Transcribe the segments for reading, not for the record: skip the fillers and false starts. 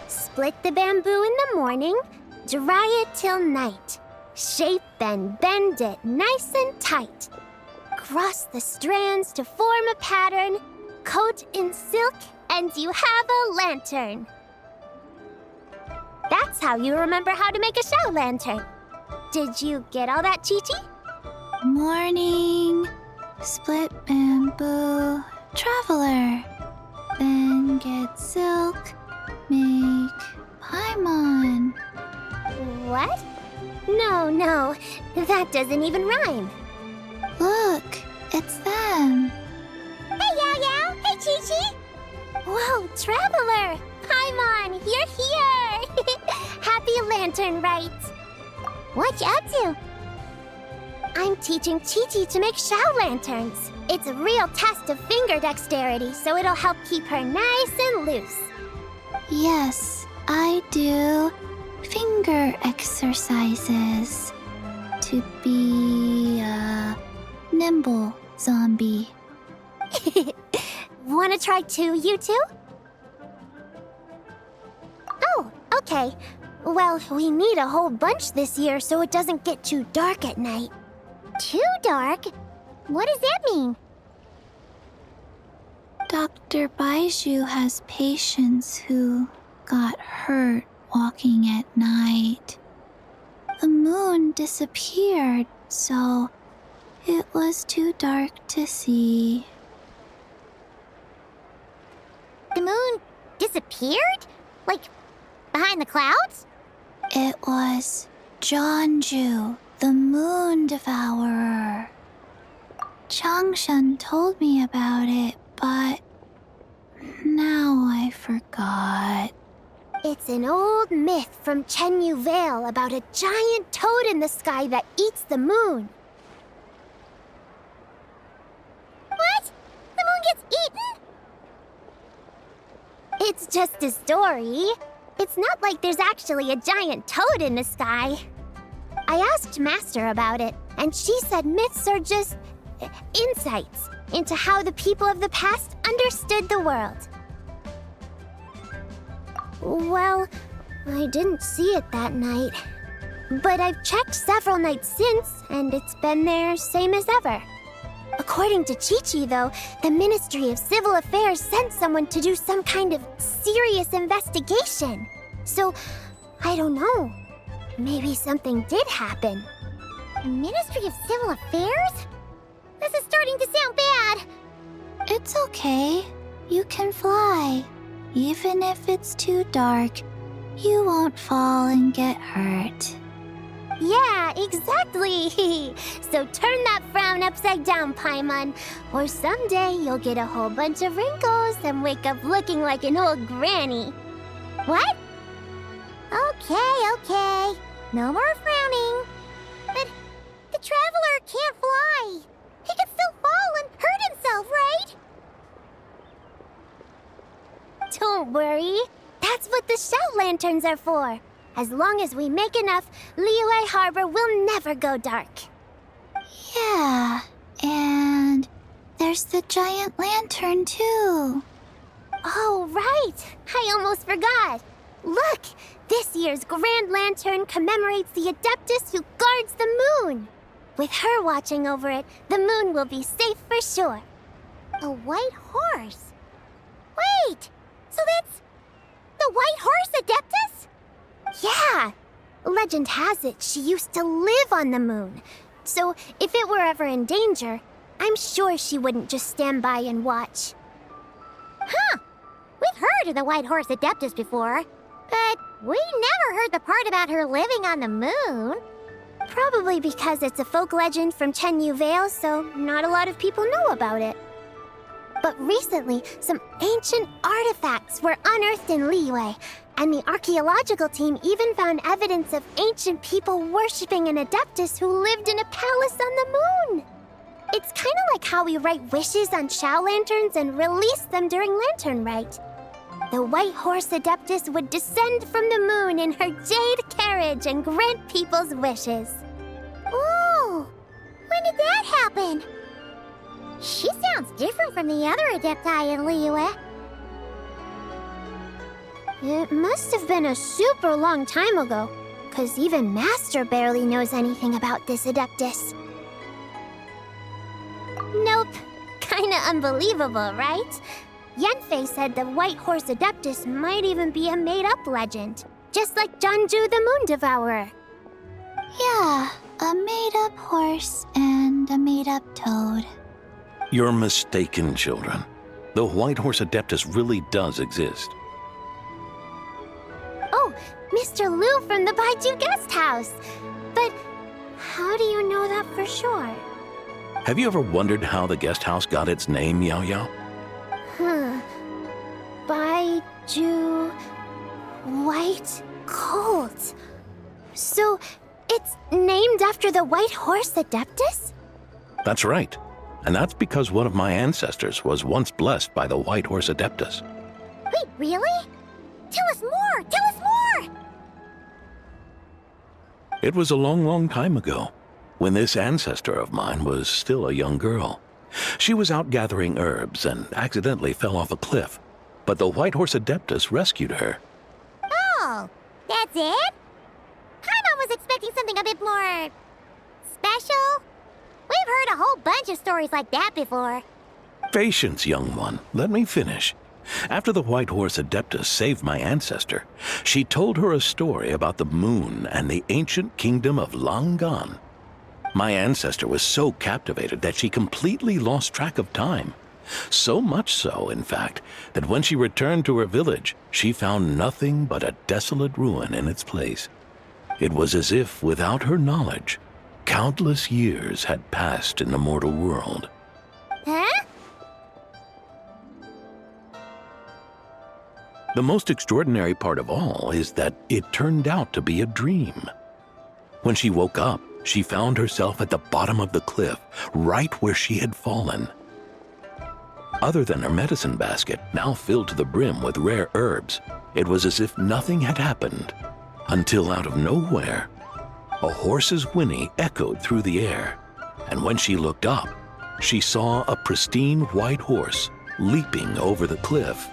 Split the bamboo in the morning, dry it till night. Shape and bend it nice and tight. Cross the strands to form a pattern, coat in silk, and you have a lantern. That's how you remember how to make a show lantern. Did you get all that, Chi-Chi? Morning, split bamboo, traveler. Then get silk, make paimon. What? No, that doesn't even rhyme. Look, it's them. Hey, Yao Yao! Hey, Chi-Chi! Whoa, Traveler! Paimon, you're here! Happy lantern rites! What you up to? I'm teaching Chi-Chi to make Shao lanterns. It's a real test of finger dexterity, so it'll help keep her nice and loose. Yes, I do finger exercises to be a nimble zombie. Wanna try too, you two? Oh, okay. Well, we need a whole bunch this year so it doesn't get too dark at night. Too dark? What does that mean? Dr. Baiju has patients who got hurt walking at night. The moon disappeared, so it was too dark to see. The moon disappeared? Like, behind the clouds? It was Jeonju, the moon devourer. Changshan told me about it, but now I forgot. It's an old myth from Chenyu Vale about a giant toad in the sky that eats the moon. What? The moon gets eaten? It's just a story. It's not like there's actually a giant toad in the sky. I asked Master about it, and she said myths are just insights into how the people of the past understood the world. Well, I didn't see it that night. But I've checked several nights since, and it's been there same as ever. According to Chi-Chi, though, the Ministry of Civil Affairs sent someone to do some kind of serious investigation. So, I don't know. Maybe something did happen. The Ministry of Civil Affairs? This is starting to sound bad. It's okay. You can fly. Even if it's too dark, you won't fall and get hurt. Yeah, exactly. So turn that frown upside down, Paimon, or someday you'll get a whole bunch of wrinkles and wake up looking like an old granny. What? Okay. No more frowning. But the Traveler can't fly. He could still fall and hurt himself, right? Don't worry. That's what the Shao lanterns are for. As long as we make enough, Liyue Harbor will never go dark. Yeah, and there's the giant lantern too. Oh, right. I almost forgot. Look, this year's Grand Lantern commemorates the Adeptus who guards the moon. With her watching over it, the moon will be safe for sure. A white horse? Wait, so that's the white horse Adeptus? Yeah! Legend has it she used to live on the moon. So if it were ever in danger, I'm sure she wouldn't just stand by and watch. Huh! We've heard of the white horse Adeptus before, but we never heard the part about her living on the moon. Probably because it's a folk legend from Chenyu Vale, so not a lot of people know about it. But recently, some ancient artifacts were unearthed in Liyue, and the archaeological team even found evidence of ancient people worshipping an Adeptus who lived in a palace on the moon. It's kind of like how we write wishes on Shao lanterns and release them during Lantern Rite. the white horse Adeptus would descend from the moon in her jade carriage and grant people's wishes. Ooh! When did that happen? She sounds different from the other Adepti in Liyue. It must have been a super long time ago, 'cause even Master barely knows anything about this Adeptus. Nope. Kinda unbelievable, right? Yanfei said the White Horse Adeptus might even be a made-up legend, just like Janju the Moon Devourer. Yeah, a made-up horse and a made-up toad. You're mistaken, children. The White Horse Adeptus really does exist. Oh, Mr. Liu from the Baiju Guest House. But how do you know that for sure? Have you ever wondered how the guest house got its name, Yao Yao? Baiju... White Colt. So, it's named after the White Horse Adeptus? That's right. And that's because one of my ancestors was once blessed by the White Horse Adeptus. Wait, really? Tell us more! Tell us more! It was a long, long time ago, when this ancestor of mine was still a young girl. She was out gathering herbs and accidentally fell off a cliff, but the White Horse Adeptus rescued her. Oh, that's it? Paimon was expecting something a bit more... special? We've heard a whole bunch of stories like that before. Patience, young one. Let me finish. After the White Horse Adeptus saved my ancestor, she told her a story about the moon and the ancient kingdom of Langan. My ancestor was so captivated that she completely lost track of time. So much so, in fact, that when she returned to her village, she found nothing but a desolate ruin in its place. It was as if, without her knowledge, countless years had passed in the mortal world. Huh? The most extraordinary part of all is that it turned out to be a dream. When she woke up, she found herself at the bottom of the cliff, right where she had fallen. Other than her medicine basket, now filled to the brim with rare herbs, it was as if nothing had happened, until out of nowhere, a horse's whinny echoed through the air, and when she looked up, she saw a pristine white horse leaping over the cliff.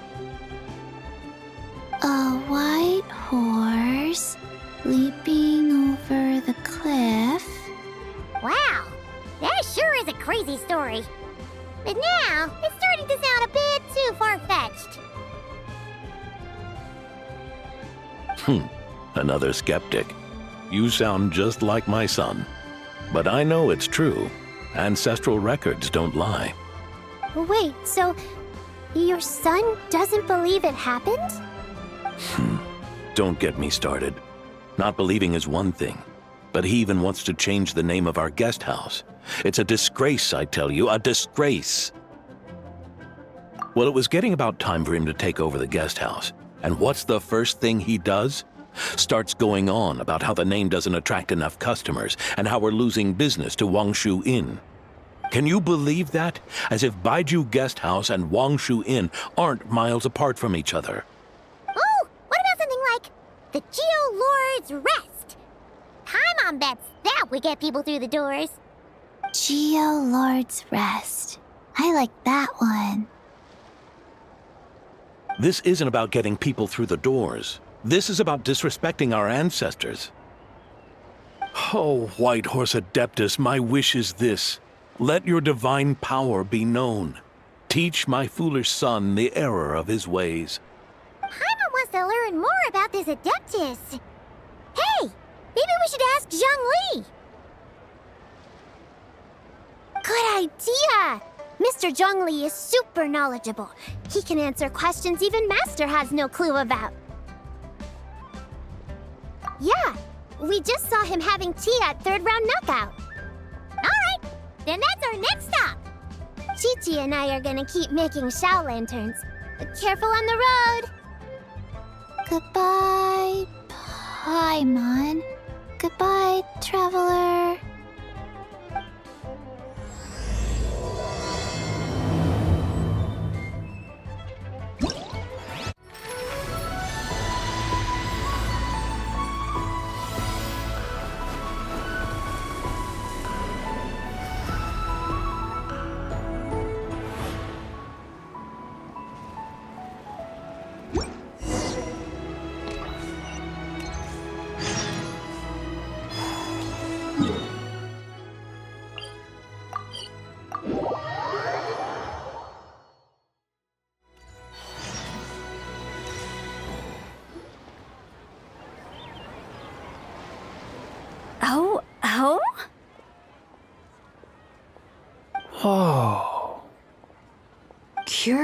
A white horse leaping over the cliff? Wow, that sure is a crazy story. But now, it's starting to sound a bit too far-fetched. Another skeptic. You sound just like my son. But I know it's true. Ancestral records don't lie. Wait, so your son doesn't believe it happened? Don't get me started. Not believing is one thing, but he even wants to change the name of our guest house. It's a disgrace, I tell you, a disgrace. Well, it was getting about time for him to take over the guest house. And what's the first thing he does? Starts going on about how the name doesn't attract enough customers and how we're losing business to Wangshu Inn. Can you believe that? As if Baiju Guest House and Wangshu Inn aren't miles apart from each other. Oh, what about something like the Geo Lord's Rest? Paimon bets that would get people through the doors. Geo Lord's Rest. I like that one. This isn't about getting people through the doors. This is about disrespecting our ancestors. Oh, White Horse Adeptus, my wish is this. Let your divine power be known. Teach my foolish son the error of his ways. Paimon wants to learn more about this Adeptus. Hey, maybe we should ask Zhang Li. Good idea! Mr. Zhang Li is super knowledgeable. He can answer questions even Master has no clue about. Yeah, we just saw him having tea at third round knockout. Alright, then that's our next stop. Chi-Chi and I are gonna keep making Shao lanterns. But careful on the road! Goodbye, Paimon. Goodbye, traveler.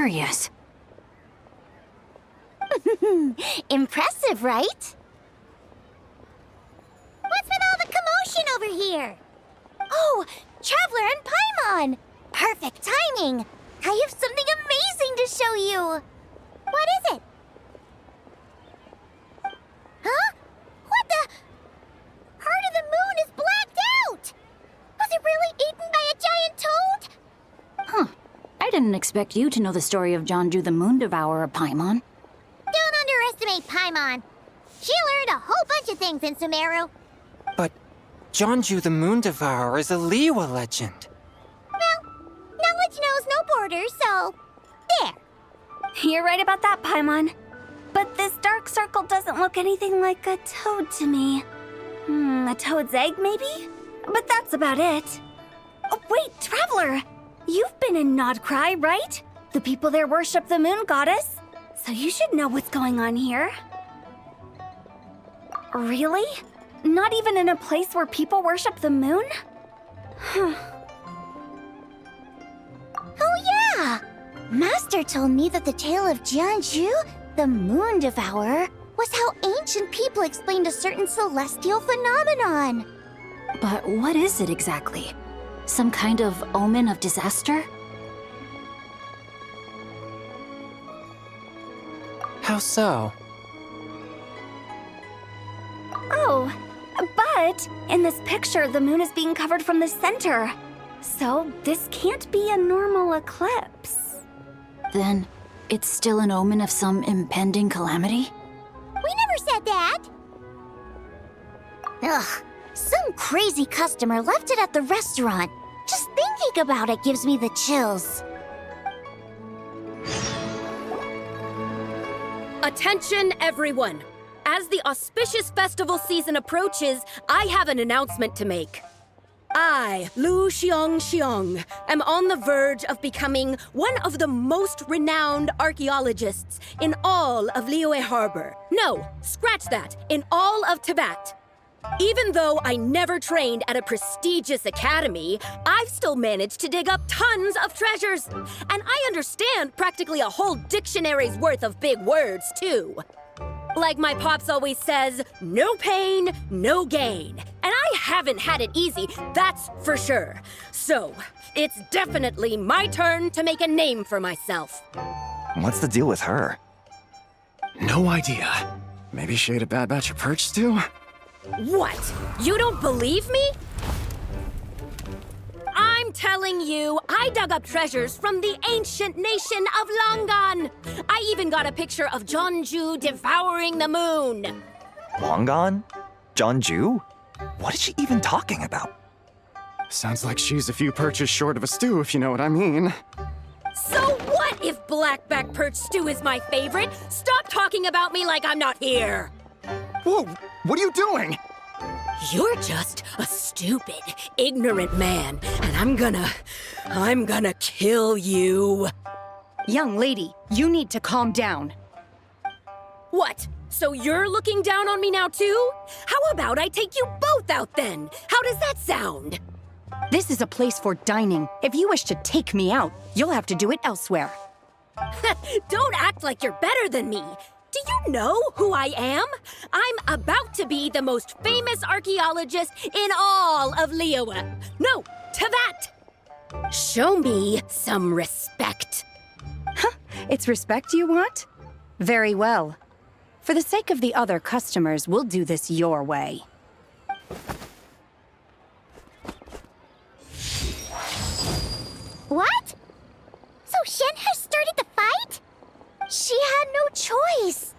hilarious. Impressive, right? What's with all the commotion over here? Oh, Traveler and Paimon! Perfect timing! I have something amazing to show you! What is it? Huh? What the? Heart of the Moon is blacked out! Was it really eaten by a giant toad? Huh. I didn't expect you to know the story of Jonju the Moon Devourer, Paimon. Don't underestimate Paimon. She learned a whole bunch of things in Sumeru. But Jonju the Moon Devourer is a Liyue legend. Well, knowledge knows no borders, so there. You're right about that, Paimon. But this dark circle doesn't look anything like a toad to me. A toad's egg, maybe? But that's about it. Oh, wait, Traveler! You've been in Nodcry, right? The people there worship the moon goddess. So you should know what's going on here. Really? Not even in a place where people worship the moon? Oh yeah! Master told me that the tale of Jianzhu, the Moon Devourer, was how ancient people explained a certain celestial phenomenon. But what is it exactly? Some kind of omen of disaster? How so? Oh, but in this picture, the moon is being covered from the center. So this can't be a normal eclipse. Then it's still an omen of some impending calamity? We never said that! Ugh, some crazy customer left it at the restaurant. Just thinking about it gives me the chills. Attention, everyone! As the auspicious festival season approaches, I have an announcement to make. I, Lu Xiong, am on the verge of becoming one of the most renowned archaeologists in all of Liyue Harbor. No, scratch that, in all of Tibet. Even though I never trained at a prestigious academy, I've still managed to dig up tons of treasures. And I understand practically a whole dictionary's worth of big words, too. Like my pops always says, no pain, no gain. And I haven't had it easy, that's for sure. So, it's definitely my turn to make a name for myself. What's the deal with her? No idea. Maybe she ate a bad batch of perch stew? What? You don't believe me? I'm telling you, I dug up treasures from the ancient nation of Longan. I even got a picture of Jonju devouring the moon. Long gone? Jonju? What is she even talking about? Sounds like she's a few perches short of a stew, if you know what I mean. So what if blackback perch stew is my favorite? Stop talking about me like I'm not here. Whoa, what are you doing? You're just a stupid, ignorant man, and I'm gonna kill you. Young lady, you need to calm down. What? So you're looking down on me now too? How about I take you both out then? How does that sound? This is a place for dining. If you wish to take me out, you'll have to do it elsewhere. Don't act like you're better than me. Do you know who I am? I'm about to be the most famous archaeologist in all of Liyue. No, Tibet. Show me some respect. It's respect you want? Very well. For the sake of the other customers, we'll do this your way. What? So Shen has started the fight? She had no choice.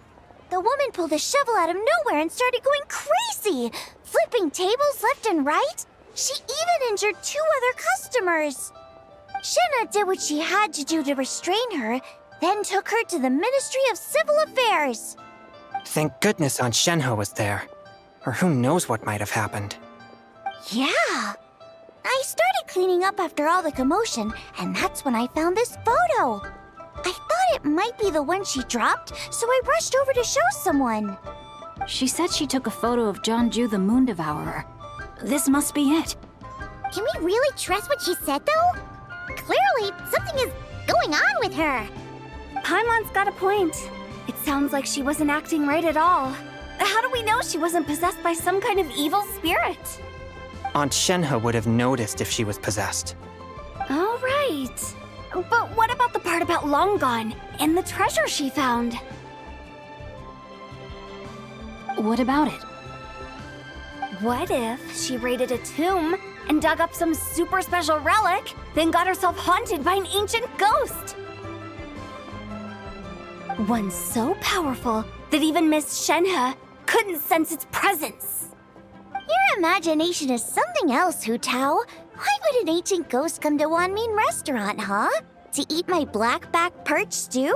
The woman pulled a shovel out of nowhere and started going crazy, flipping tables left and right. She even injured 2 other customers. Shenna did what she had to do to restrain her, then took her to the Ministry of Civil Affairs. Thank goodness Aunt Shenhe was there. Or who knows what might have happened. Yeah. I started cleaning up after all the commotion, and that's when I found this photo. I thought it might be the one she dropped, so I rushed over to show someone. She said she took a photo of Jonju the Moon Devourer. This must be it. Can we really trust what she said, though? Clearly, something is going on with her. Paimon's got a point. It sounds like she wasn't acting right at all. How do we know she wasn't possessed by some kind of evil spirit? Aunt Shenhe would have noticed if she was possessed. All right. But what about the part about Long Gone and the treasure she found? What about it? What if she raided a tomb and dug up some super special relic, then got herself haunted by an ancient ghost? One so powerful that even Miss Shenhe couldn't sense its presence. Your imagination is something else, Hu Tao. Why would an ancient ghost come to Wanmin restaurant, huh? To eat my blackback perch stew?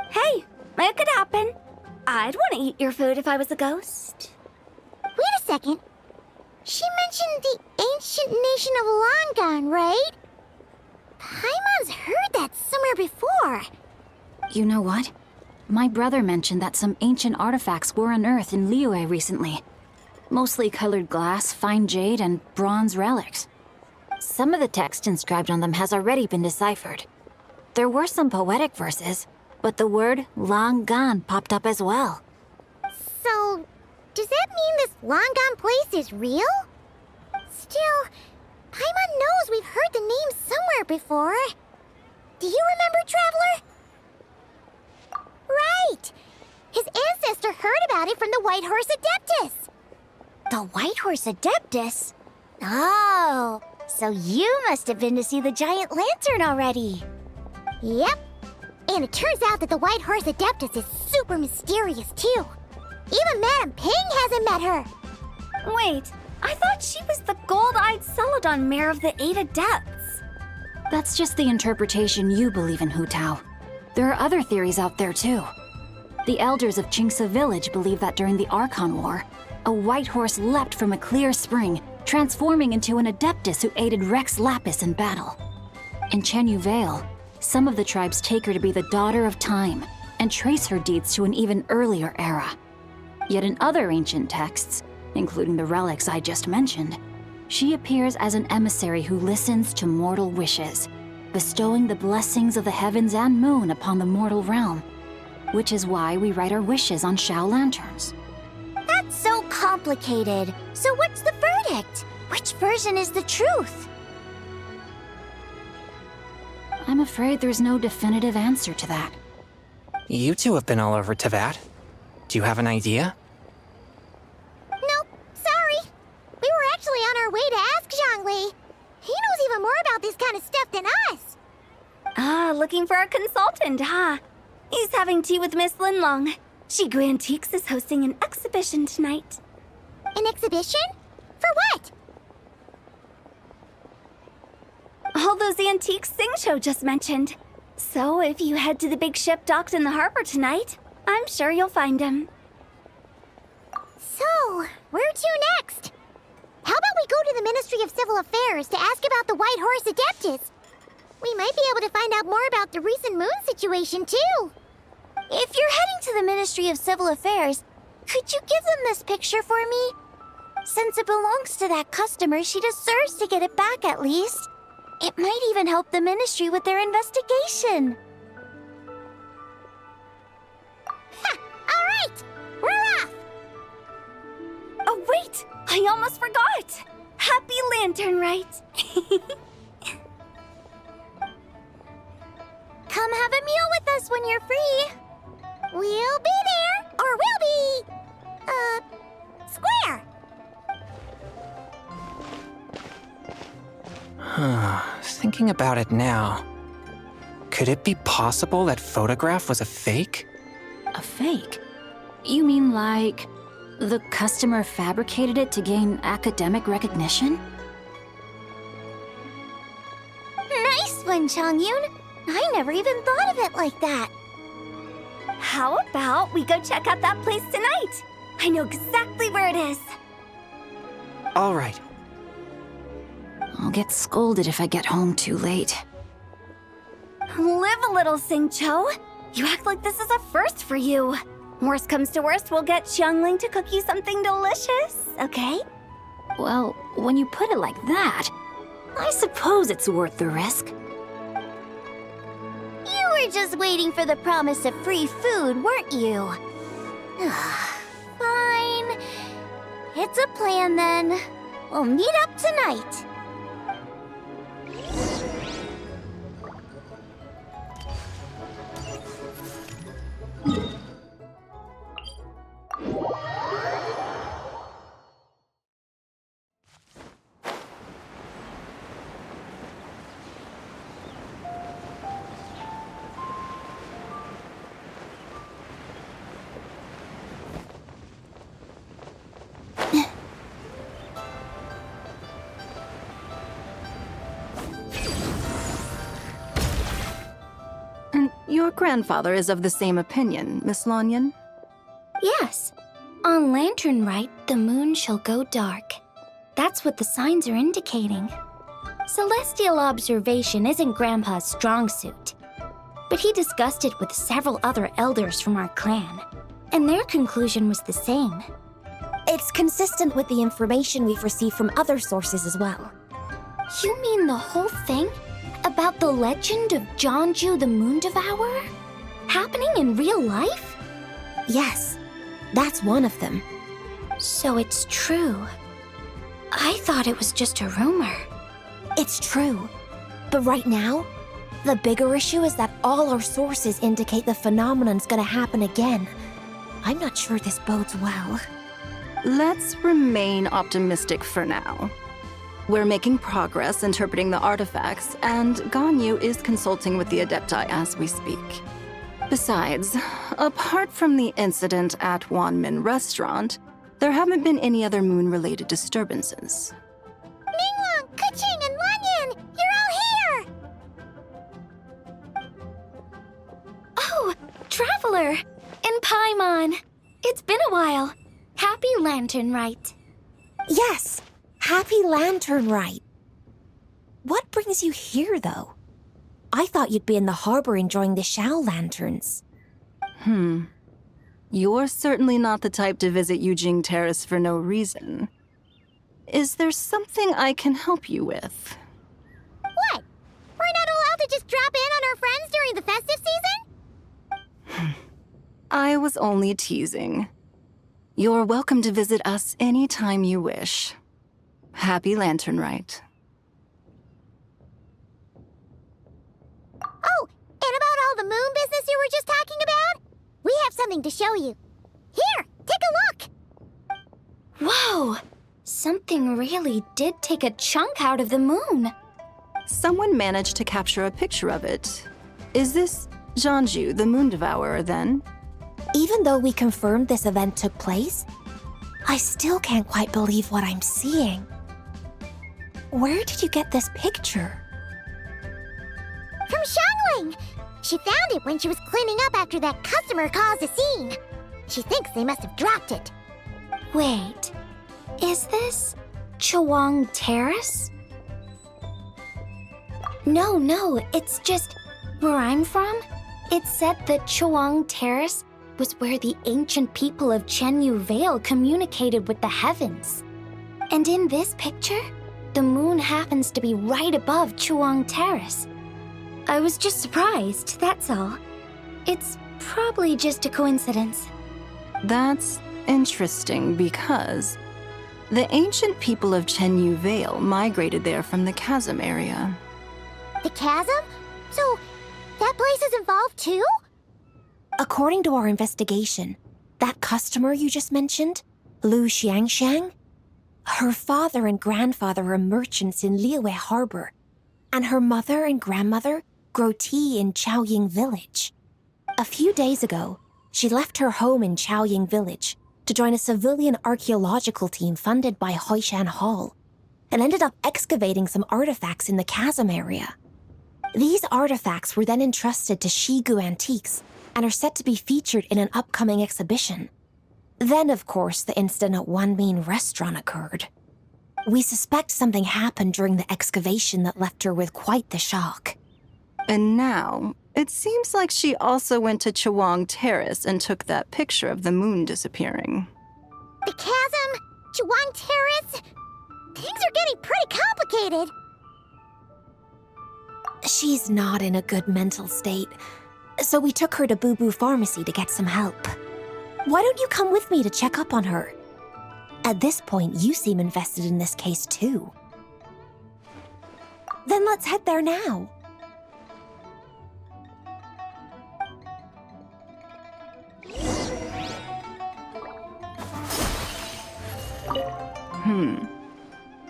Hey, it could happen. I'd want to eat your food if I was a ghost. Wait a second. She mentioned the ancient nation of Longon, right? Paimon's heard that somewhere before. You know what? My brother mentioned that some ancient artifacts were unearthed in Liyue recently. Mostly colored glass, fine jade, and bronze relics. Some of the text inscribed on them has already been deciphered. There were some poetic verses, but the word long gone popped up as well. So, does that mean this Longon place is real? Still, Paimon knows we've heard the name somewhere before. Do you remember, Traveler? Right! His ancestor heard about it from the White Horse Adeptus. The White Horse Adeptus? Oh, so you must have been to see the giant lantern already. Yep. And it turns out that the White Horse Adeptus is super mysterious, too. Even Madame Ping hasn't met her. Wait, I thought she was the gold-eyed Celadon mare of the 8 Adepts. That's just the interpretation you believe in, Hu Tao. There are other theories out there, too. The elders of Qingce Village believe that during the Archon War, a white horse leapt from a clear spring, transforming into an Adeptus who aided Rex Lapis in battle. In Chenyu Vale, some of the tribes take her to be the daughter of time and trace her deeds to an even earlier era. Yet in other ancient texts, including the relics I just mentioned, she appears as an emissary who listens to mortal wishes, bestowing the blessings of the heavens and moon upon the mortal realm, which is why we write our wishes on Shao lanterns. That's so complicated. So what's the verdict? Which version is the truth? I'm afraid there's no definitive answer to that. You two have been all over Teyvat. Do you have an idea? Nope, sorry. We were actually on our way to ask Zhongli. He knows even more about this kind of stuff than us. Ah, looking for a consultant, huh? He's having tea with Miss Linlong. Shigu Antiques is hosting an exhibition tonight. An exhibition? For what? All those antiques Xingqiu just mentioned. So if you head to the big ship docked in the harbor tonight, I'm sure you'll find him. So, where to next? How about we go to the Ministry of Civil Affairs to ask about the White Horse Adeptus? We might be able to find out more about the recent moon situation, too. If you're heading to the Ministry of Civil Affairs, could you give them this picture for me? Since it belongs to that customer, she deserves to get it back at least. It might even help the Ministry with their investigation. Ha! All right! We're off! Oh, wait! I almost forgot! Happy Lantern Rite! Come have a meal with us when you're free. We'll be there, or we'll be... square. Thinking about it now, could it be possible that photograph was a fake? A fake? You mean like the customer fabricated it to gain academic recognition? Nice one, Chongyun. I never even thought of it like that. How about we go check out that place tonight? I know exactly where it is. All right. I'll get scolded if I get home too late. Live a little, Xingqiu. You act like this is a first for you. Worst comes to worst, we'll get Xiangling to cook you something delicious, okay? Well, when you put it like that, I suppose it's worth the risk. You were just waiting for the promise of free food, weren't you? Fine. It's a plan then. We'll meet up tonight. Your grandfather is of the same opinion, Miss Lanyan? Yes. On Lantern Rite, the moon shall go dark. That's what the signs are indicating. Celestial observation isn't Grandpa's strong suit. But he discussed it with several other elders from our clan, and their conclusion was the same. It's consistent with the information we've received from other sources as well. You mean the whole thing? About the legend of Jeonju the Moon Devourer? Happening in real life? Yes, that's one of them. So it's true. I thought it was just a rumor. It's true. But right now, the bigger issue is that all our sources indicate the phenomenon's gonna happen again. I'm not sure this bodes well. Let's remain optimistic for now. We're making progress interpreting the artifacts, and Ganyu is consulting with the Adepti as we speak. Besides, apart from the incident at Wanmin Restaurant, there haven't been any other moon-related disturbances. Ningguang, Keqing, and Lanyan! You're all here! Oh, Traveler! And Paimon! It's been a while. Happy Lantern Rite. Yes! Happy Lantern Rite. What brings you here, though? I thought you'd be in the harbor enjoying the Shao lanterns. You're certainly not the type to visit Yujing Terrace for no reason. Is there something I can help you with? What? We're not allowed to just drop in on our friends during the festive season? I was only teasing. You're welcome to visit us anytime you wish. Happy Lantern Rite. Oh, and about all the moon business you were just talking about? We have something to show you. Here, take a look! Whoa! Something really did take a chunk out of the moon. Someone managed to capture a picture of it. Is this Jeonju, the Moon Devourer, then? Even though we confirmed this event took place, I still can't quite believe what I'm seeing. Where did you get this picture? From Xiangling! She found it when she was cleaning up after that customer caused a scene. She thinks they must have dropped it. Wait, is this Chawang Terrace? No, it's just where I'm from. It said that Chawang Terrace was where the ancient people of Chenyu Vale communicated with the heavens. And in this picture, the moon happens to be right above Chawang Terrace. I was just surprised, that's all. It's probably just a coincidence. That's interesting because the ancient people of Chenyu Vale migrated there from the chasm area. The chasm? So, that place is involved too? According to our investigation, that customer you just mentioned, Lu Xiangxiang, her father and grandfather are merchants in Liyue Harbor, and her mother and grandmother grow tea in Chaoying Village. A few days ago, she left her home in Chaoying Village to join a civilian archaeological team funded by Hoishan Hall, and ended up excavating some artifacts in the chasm area. These artifacts were then entrusted to Shigu Antiques and are set to be featured in an upcoming exhibition. Then, of course, the incident at Wanmin Restaurant occurred. We suspect something happened during the excavation that left her with quite the shock. And now, it seems like she also went to Chawang Terrace and took that picture of the moon disappearing. The chasm? Chawang Terrace? Things are getting pretty complicated. She's not in a good mental state, So we took her to Boo Boo Pharmacy to get some help. Why don't you come with me to check up on her? At this point, you seem invested in this case too. Then let's head there now.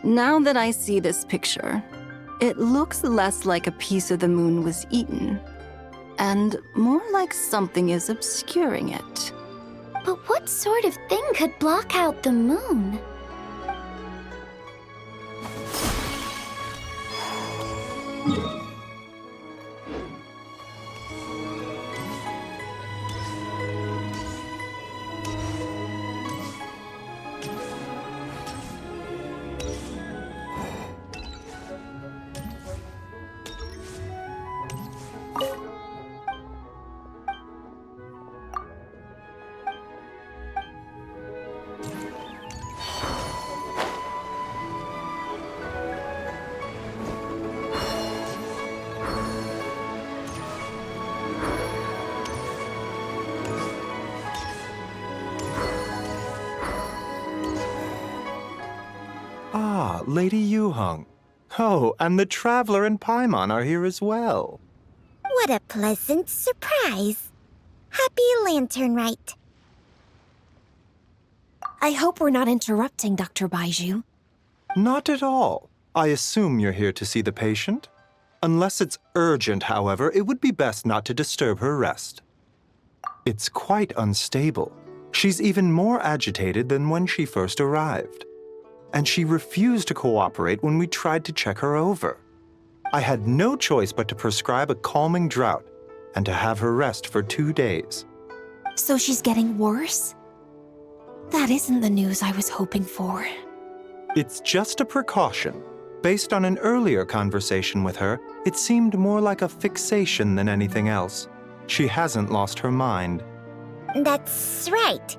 Now that I see this picture, it looks less like a piece of the moon was eaten, and more like something is obscuring it. But what sort of thing could block out the moon? Ah, Lady Yuheng. Oh, and the Traveler and Paimon are here as well. What a pleasant surprise. Happy Lantern Rite. I hope we're not interrupting Dr. Baiju. Not at all. I assume you're here to see the patient? Unless it's urgent, however, it would be best not to disturb her rest. It's quite unstable. She's even more agitated than when she first arrived. And she refused to cooperate when we tried to check her over. I had no choice but to prescribe a calming draught and to have her rest for 2 days. So she's getting worse? That isn't the news I was hoping for. It's just a precaution. Based on an earlier conversation with her, it seemed more like a fixation than anything else. She hasn't lost her mind. That's right.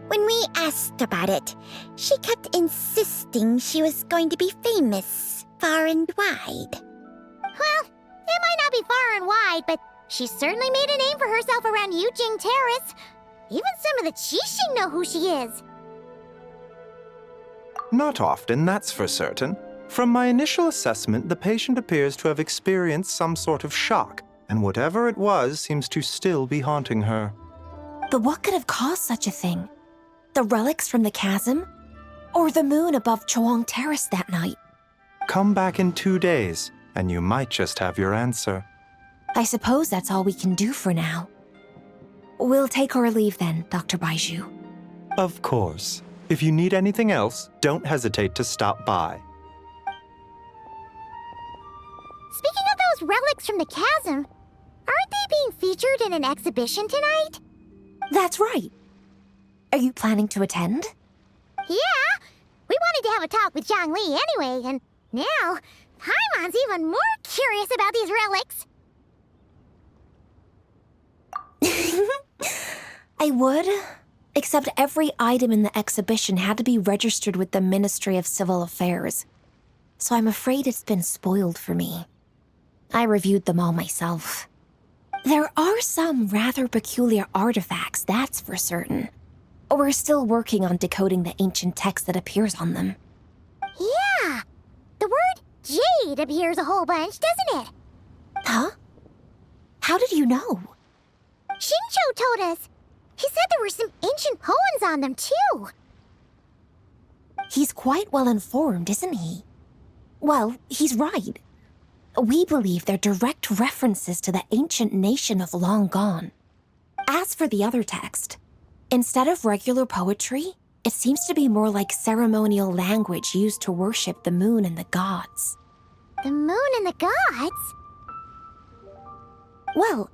When we asked about it, she kept insisting she was going to be famous far and wide. Well, it might not be far and wide, but she certainly made a name for herself around Yujing Terrace. Even some of the Qixing know who she is. Not often, that's for certain. From my initial assessment, the patient appears to have experienced some sort of shock, and whatever it was seems to still be haunting her. But what could have caused such a thing? The relics from the chasm? Or the moon above Chuang Terrace that night? Come back in 2 days, and you might just have your answer. I suppose that's all we can do for now. We'll take our leave then, Dr. Baiju. Of course. If you need anything else, don't hesitate to stop by. Speaking of those relics from the chasm, aren't they being featured in an exhibition tonight? That's right. Are you planning to attend? Yeah! We wanted to have a talk with Zhangli anyway, and now Paimon's even more curious about these relics. I would, except every item in the exhibition had to be registered with the Ministry of Civil Affairs. So I'm afraid it's been spoiled for me. I reviewed them all myself. There are some rather peculiar artifacts, that's for certain. We're still working on decoding the ancient text that appears on them. Yeah! The word jade appears a whole bunch, doesn't it? Huh? How did you know? Shincho told us. He said there were some ancient poems on them, too. He's quite well informed, isn't he? Well, he's right. We believe they're direct references to the ancient nation of long gone. As for the other text, instead of regular poetry, it seems to be more like ceremonial language used to worship the moon and the gods. The moon and the gods? Well,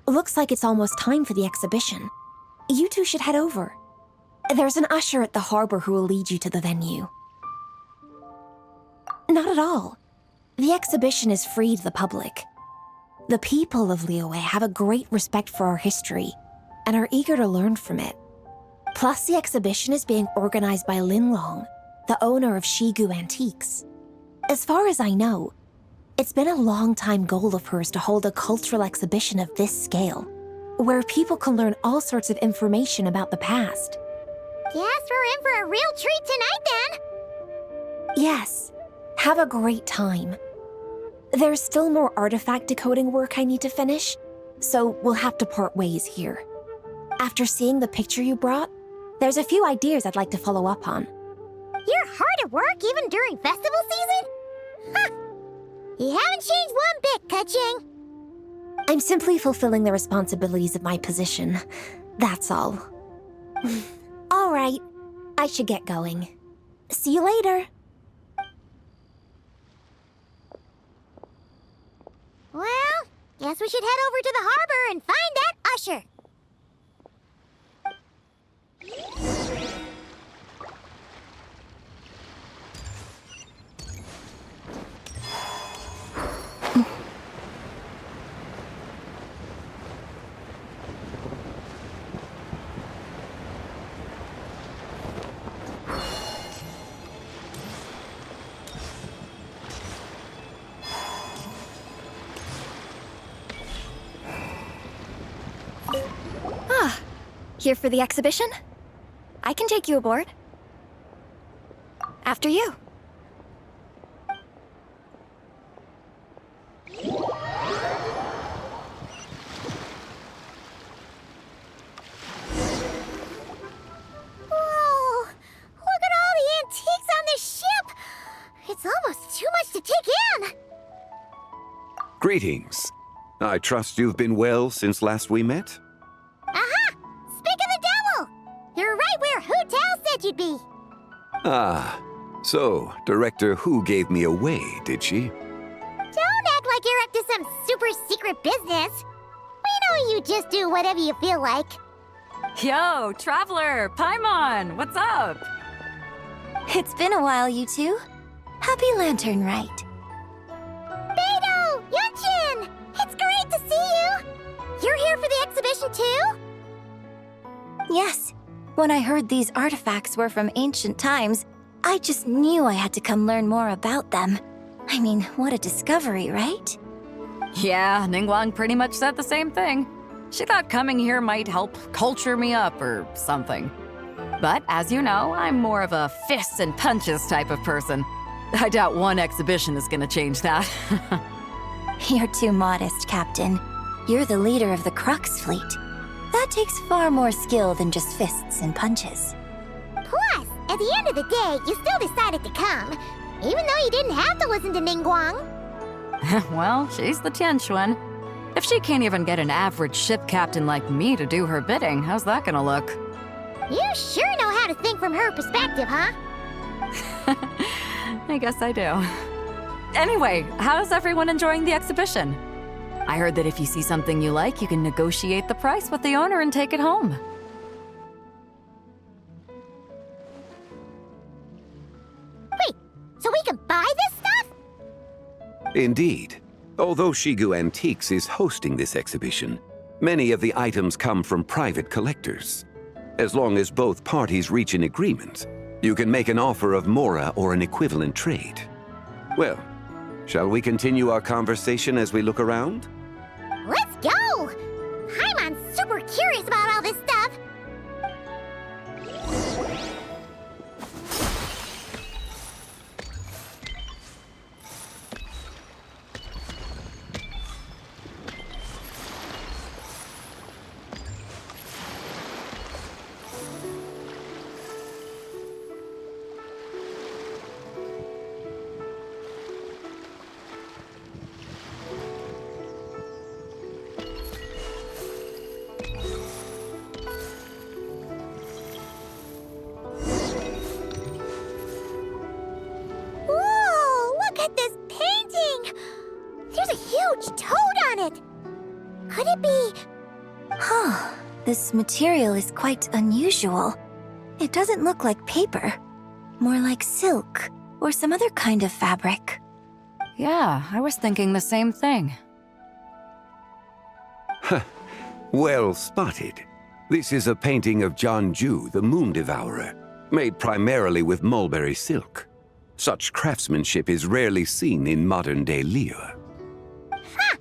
looks like it's almost time for the exhibition. You two should head over. There's an usher at the harbor who will lead you to the venue. Not at all. The exhibition is free to the public. The people of Liyue have a great respect for our history and are eager to learn from it. Plus, the exhibition is being organized by Linlong, the owner of Shigu Antiques. As far as I know, It's been a long-time goal of hers to hold a cultural exhibition of this scale, where people can learn all sorts of information about the past. Guess we're in for a real treat tonight, then. Yes, have a great time. There's still more artifact decoding work I need to finish, so we'll have to part ways here. After seeing the picture you brought, there's a few ideas I'd like to follow up on. You're hard at work even during festival season? Huh. You haven't changed one bit, Ka-Ching. I'm simply fulfilling the responsibilities of my position. That's all. All right, I should get going. See you later. Well, guess we should head over to the harbor and find that usher. Here for the exhibition? I can take you aboard. After you. Whoa! Look at all the antiques on this ship! It's almost too much to take in! Greetings. I trust you've been well since last we met? Aha! Speak of the devil! You're right where Hu Tao said you'd be! Ah, so Director Hu gave me away, did she? Don't act like you're up to some super secret business! We know you just do whatever you feel like. Yo, Traveler! Paimon! What's up? It's been a while, you two. Happy Lantern Rite. Beidou! Yunchin! It's great to see you! You're here for the exhibition too? Yes. When I heard these artifacts were from ancient times, I just knew I had to come learn more about them. I mean, what a discovery, right? Yeah, Ningguang pretty much said the same thing. She thought coming here might help culture me up or something. But as you know, I'm more of a fists and punches type of person. I doubt one exhibition is gonna change that. You're too modest, Captain. You're the leader of the Crux fleet. That takes far more skill than just fists and punches. Plus, at the end of the day, you still decided to come, even though you didn't have to listen to Ningguang. Well, she's the Tianquan. If she can't even get an average ship captain like me to do her bidding, how's that gonna look? You sure know how to think from her perspective, huh? I guess I do. Anyway, how's everyone enjoying the exhibition? I heard that if you see something you like, you can negotiate the price with the owner and take it home. Wait, so we can buy this stuff? Indeed. Although Shigu Antiques is hosting this exhibition, many of the items come from private collectors. As long as both parties reach an agreement, you can make an offer of mora or an equivalent trade. Well, shall we continue our conversation as we look around? Let's go! Paimon's super curious about all this stuff. This material is quite unusual. It doesn't look like paper. More like silk, or some other kind of fabric. Yeah, I was thinking the same thing. Well spotted. This is a painting of Jianju, the Moon Devourer, made primarily with mulberry silk. Such craftsmanship is rarely seen in modern-day Liyue. Ha!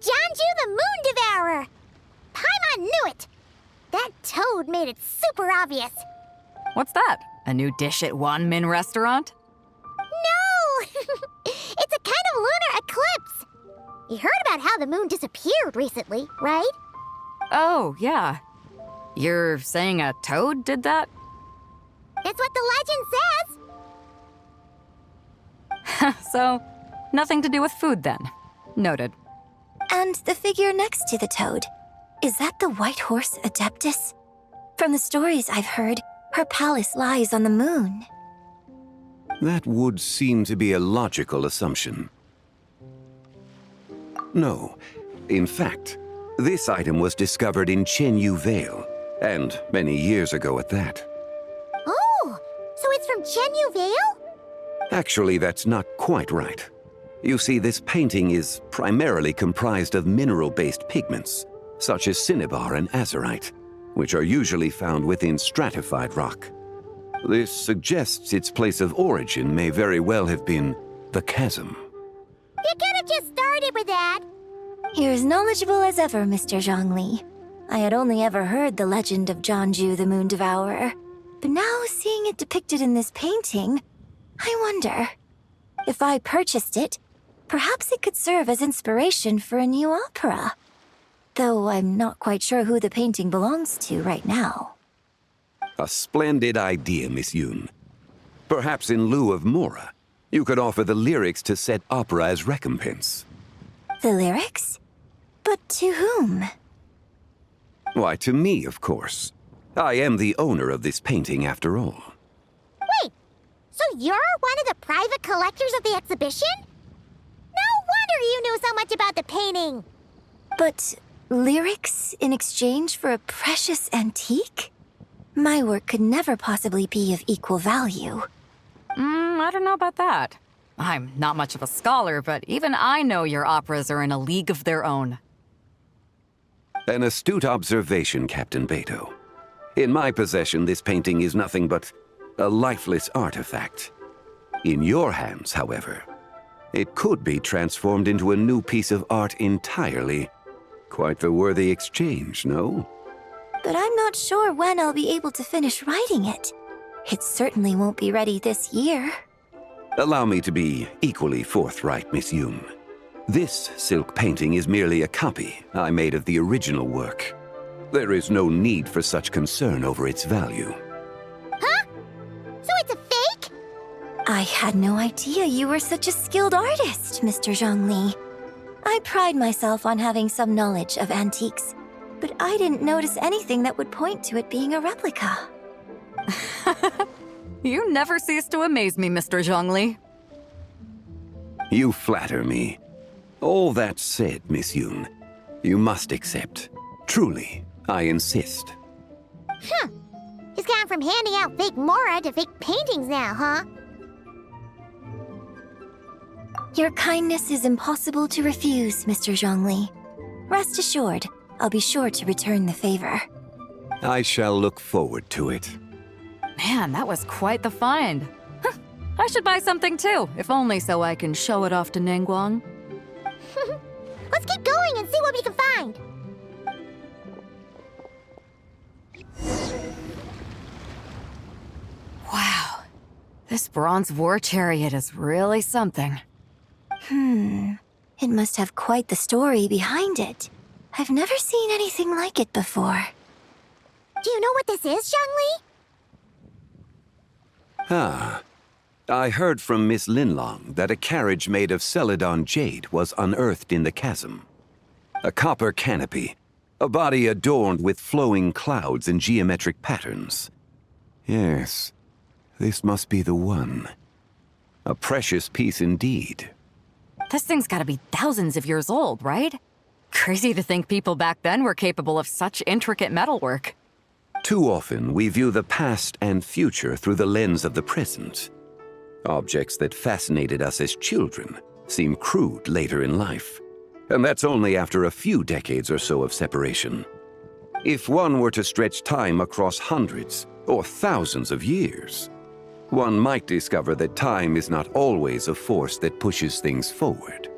Jianju the Moon Devourer! Paimon knew it! That toad made it super obvious. What's that? A new dish at Wanmin restaurant? No! It's a kind of lunar eclipse. You heard about how the moon disappeared recently, right? Oh, yeah. You're saying a toad did that? That's what the legend says. So, nothing to do with food then. Noted. And the figure next to the toad, is that the white horse Adeptus? From the stories I've heard, her palace lies on the moon. That would seem to be a logical assumption. No. In fact, this item was discovered in Chenyu Vale, and many years ago at that. Oh, so it's from Chenyu Vale? Actually, that's not quite right. You see, this painting is primarily comprised of mineral-based pigments, such as cinnabar and azurite, which are usually found within stratified rock. This suggests its place of origin may very well have been the chasm. You could have just started with that. You're as knowledgeable as ever, Mr. Zhongli. I had only ever heard the legend of Jianju the Moon Devourer, but now seeing it depicted in this painting, I wonder, if I purchased it, perhaps it could serve as inspiration for a new opera. Though I'm not quite sure who the painting belongs to right now. A splendid idea, Miss Yoon. Perhaps in lieu of Mora, you could offer the lyrics to said opera as recompense. The lyrics? But to whom? Why, to me, of course. I am the owner of this painting, after all. Wait, so you're one of the private collectors of the exhibition? No wonder you knew so much about the painting. But lyrics in exchange for a precious antique? My work could never possibly be of equal value. I don't know about that. I'm not much of a scholar, but even I know your operas are in a league of their own. An astute observation, Captain Beto. In my possession, this painting is nothing but a lifeless artifact. In your hands, however, it could be transformed into a new piece of art entirely. Quite the worthy exchange, no? But I'm not sure when I'll be able to finish writing it. It certainly won't be ready this year. Allow me to be equally forthright, Miss Yoon. This silk painting is merely a copy I made of the original work. There is no need for such concern over its value. Huh? So it's a fake? I had no idea you were such a skilled artist, Mr. Zhongli. I pride myself on having some knowledge of antiques, but I didn't notice anything that would point to it being a replica. You never cease to amaze me, Mr. Zhongli. You flatter me. All that said, Miss Yoon, you must accept. Truly, I insist. Huh. He's gone from handing out fake Mora to fake paintings now, huh? Your kindness is impossible to refuse, Mr. Zhongli. Rest assured, I'll be sure to return the favor. I shall look forward to it. Man, that was quite the find. I should buy something too, if only so I can show it off to Ningguang. Let's keep going and see what we can find. Wow, this bronze war chariot is really something. It must have quite the story behind it. I've never seen anything like it before. Do you know what this is, Zhongli? Ah. I heard from Miss Linlong that a carriage made of Celadon jade was unearthed in the chasm. A copper canopy, a body adorned with flowing clouds and geometric patterns. Yes, this must be the one. A precious piece indeed. This thing's gotta be thousands of years old, right? Crazy to think people back then were capable of such intricate metalwork. Too often, we view the past and future through the lens of the present. Objects that fascinated us as children seem crude later in life. And that's only after a few decades or so of separation. If one were to stretch time across hundreds or thousands of years, one might discover that time is not always a force that pushes things forward.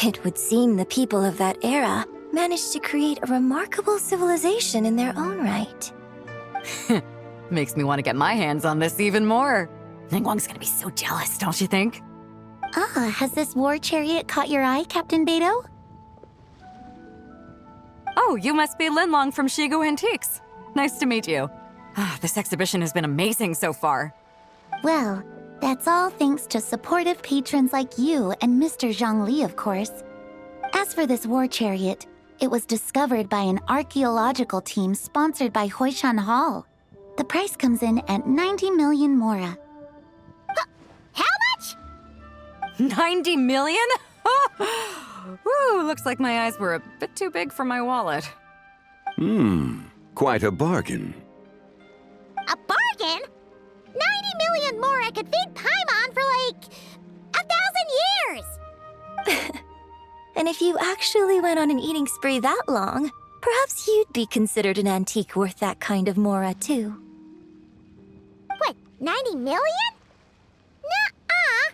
It would seem the people of that era managed to create a remarkable civilization in their own right. Makes me want to get my hands on this even more. Ningguang's gonna be so jealous, don't you think? Ah, has this war chariot caught your eye, Captain Beidou? Oh, you must be Linlong from Shigu Antiques. Nice to meet you. This exhibition has been amazing so far. Well, that's all thanks to supportive patrons like you and Mr. Zhongli, of course. As for this war chariot, it was discovered by an archaeological team sponsored by Huishan Hall. The price comes in at 90 million mora. How much? 90 million? Woo, looks like my eyes were a bit too big for my wallet. Quite a bargain. A bargain? 90 million mora could feed Paimon for like 1,000 years! And if you actually went on an eating spree that long, perhaps you'd be considered an antique worth that kind of mora, too. What, 90 million? Nuh-uh!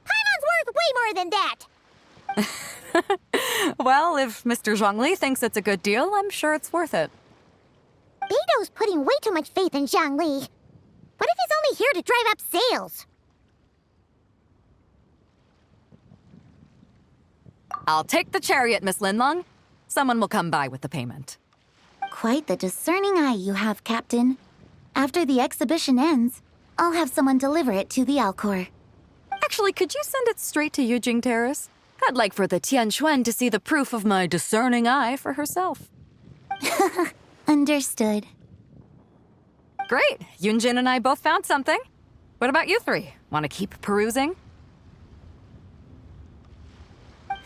Paimon's worth way more than that! Well, if Mr. Zhongli thinks it's a good deal, I'm sure it's worth it. Beidou's putting way too much faith in Zhongli. What if he's only here to drive up sales? I'll take the chariot, Miss Linlong. Someone will come by with the payment. Quite the discerning eye you have, Captain. After the exhibition ends, I'll have someone deliver it to the Alcor. Actually, could you send it straight to Yujing Terrace? I'd like for the Tianquan to see the proof of my discerning eye for herself. Understood. Great. Yunjin and I both found something. What about you three? Want to keep perusing?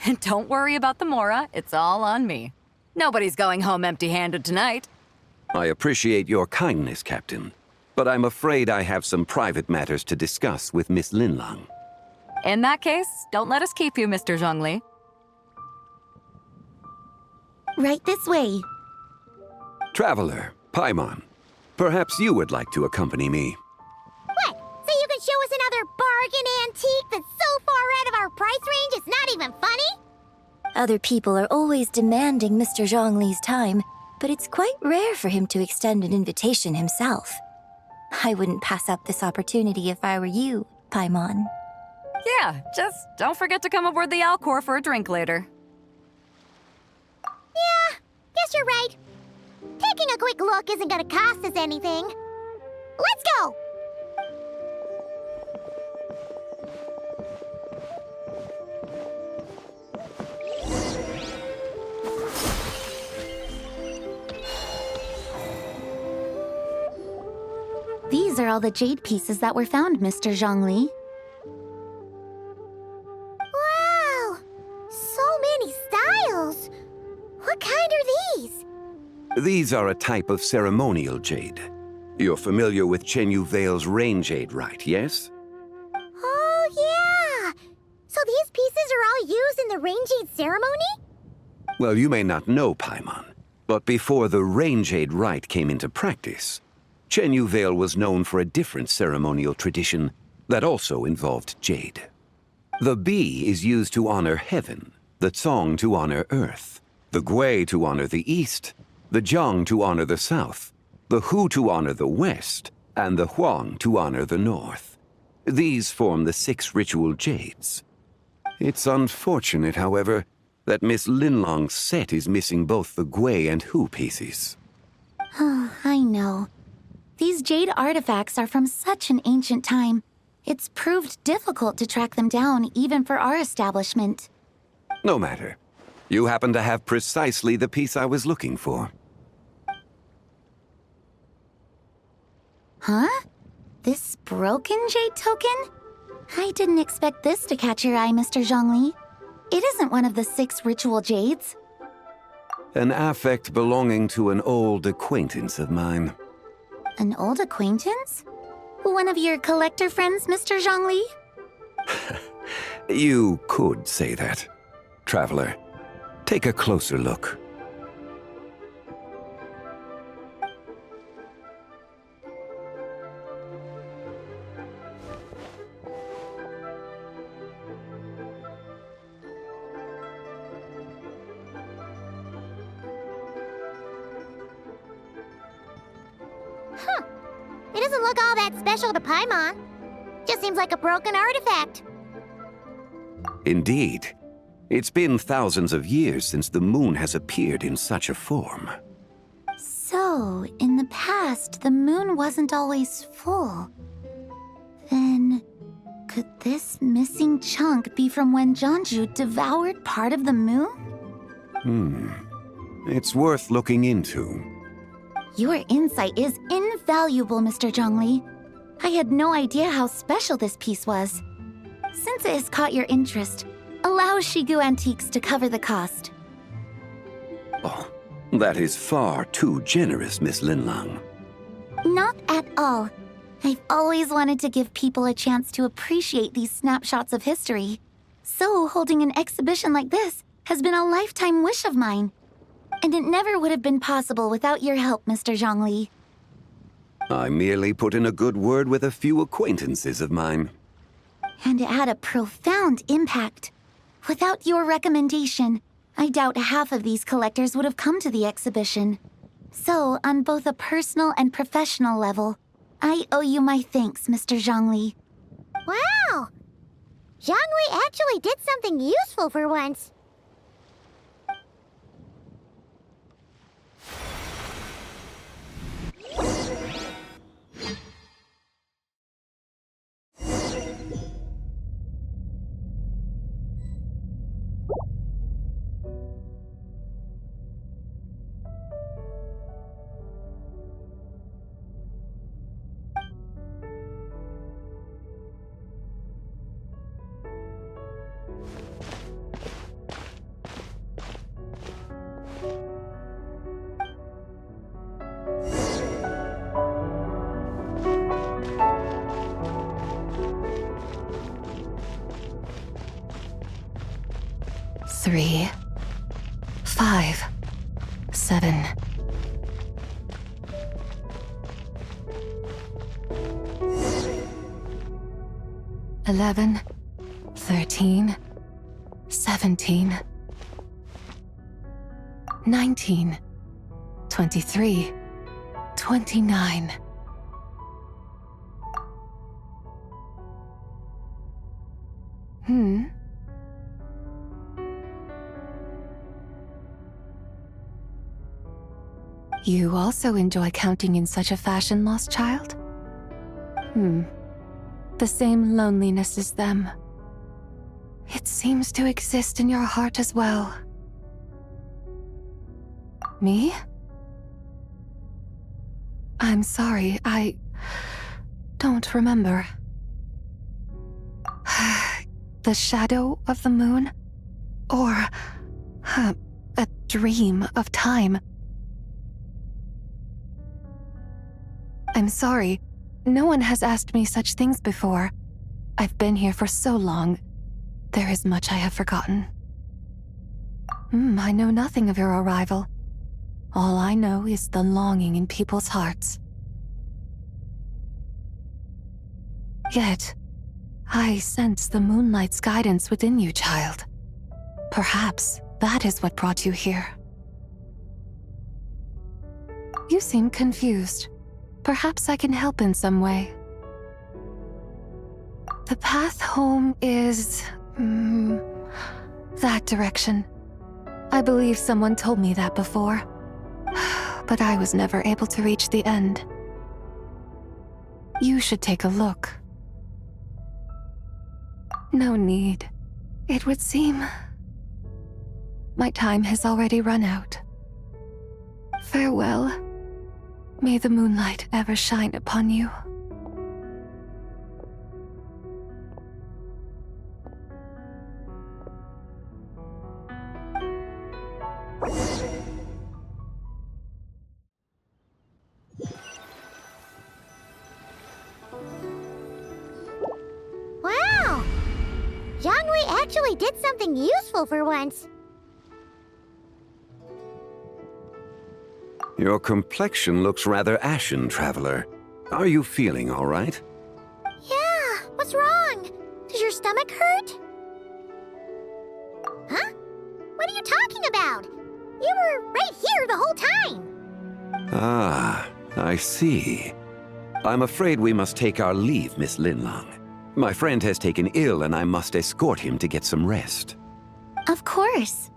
And don't worry about the mora. It's all on me. Nobody's going home empty-handed tonight. I appreciate your kindness, Captain, but I'm afraid I have some private matters to discuss with Miss Linlong. In that case, don't let us keep you, Mr. Zhongli. Right this way. Traveler, Paimon, perhaps you would like to accompany me. What? So you can show us another bargain antique that's so far out of our price range it's not even funny? Other people are always demanding Mr. Zhongli's time, but it's quite rare for him to extend an invitation himself. I wouldn't pass up this opportunity if I were you, Paimon. Yeah, just don't forget to come aboard the Alcor for a drink later. Yeah, guess you're right. Taking a quick look isn't gonna cost us anything. Let's go! These are all the jade pieces that were found, Mr. Zhongli. Wow! So many styles! What kind are these? These are a type of ceremonial jade. You're familiar with Chenyu Vale's rain jade, right, yes? Oh, yeah! So these pieces are all used in the rain jade ceremony? Well, you may not know, Paimon, but before the rain jade rite came into practice, Chenyu Vale was known for a different ceremonial tradition that also involved jade. The bee is used to honor heaven, the Tsong to honor earth, the Gui to honor the east, the Jiang to honor the south, the Hu to honor the west, and the Huang to honor the north. These form the 6 ritual jades. It's unfortunate, however, that Miss Linlong's set is missing both the Gui and Hu pieces. Oh, I know. These jade artifacts are from such an ancient time. It's proved difficult to track them down, even for our establishment. No matter. You happen to have precisely the piece I was looking for. Huh? This broken jade token? I didn't expect this to catch your eye, Mr. Zhongli. It isn't one of the 6 ritual jades. An affect belonging to an old acquaintance of mine. An old acquaintance? One of your collector friends, Mr. Zhongli? You could say that. Traveler, take a closer look. It doesn't look all that special to Paimon. Just seems like a broken artifact. Indeed. It's been thousands of years since the moon has appeared in such a form. So, in the past, the moon wasn't always full. Then, could this missing chunk be from when Jeonju devoured part of the moon? It's worth looking into. Your insight is invaluable, Mr. Zhongli. I had no idea how special this piece was. Since it has caught your interest, allow Shigu Antiques to cover the cost. Oh, that is far too generous, Miss Linlang. Not at all. I've always wanted to give people a chance to appreciate these snapshots of history. So holding an exhibition like this has been a lifetime wish of mine. And it never would have been possible without your help, Mr. Zhongli. I merely put in a good word with a few acquaintances of mine. And it had a profound impact. Without your recommendation, I doubt half of these collectors would have come to the exhibition. So, on both a personal and professional level, I owe you my thanks, Mr. Zhongli. Wow! Zhongli actually did something useful for once. Three, 5, 7. $11, 13, 17, 19, 23, 29. You also enjoy counting in such a fashion, lost child? The same loneliness as them. It seems to exist in your heart as well. Me? I'm sorry, I don't remember. The shadow of the moon? Or a dream of time? I'm sorry. No one has asked me such things before. I've been here for so long. There is much I have forgotten. I know nothing of your arrival. All I know is the longing in people's hearts. Yet, I sense the moonlight's guidance within you, child. Perhaps that is what brought you here. You seem confused. Perhaps I can help in some way. The path home is... that direction. I believe someone told me that before. But I was never able to reach the end. You should take a look. No need. It would seem... my time has already run out. Farewell. May the moonlight ever shine upon you. Wow! Zhongli actually did something useful for once. Your complexion looks rather ashen, Traveler. Are you feeling all right? Yeah, what's wrong? Does your stomach hurt? Huh? What are you talking about? You were right here the whole time. Ah, I see. I'm afraid we must take our leave, Miss Linlang. My friend has taken ill and I must escort him to get some rest. Of course.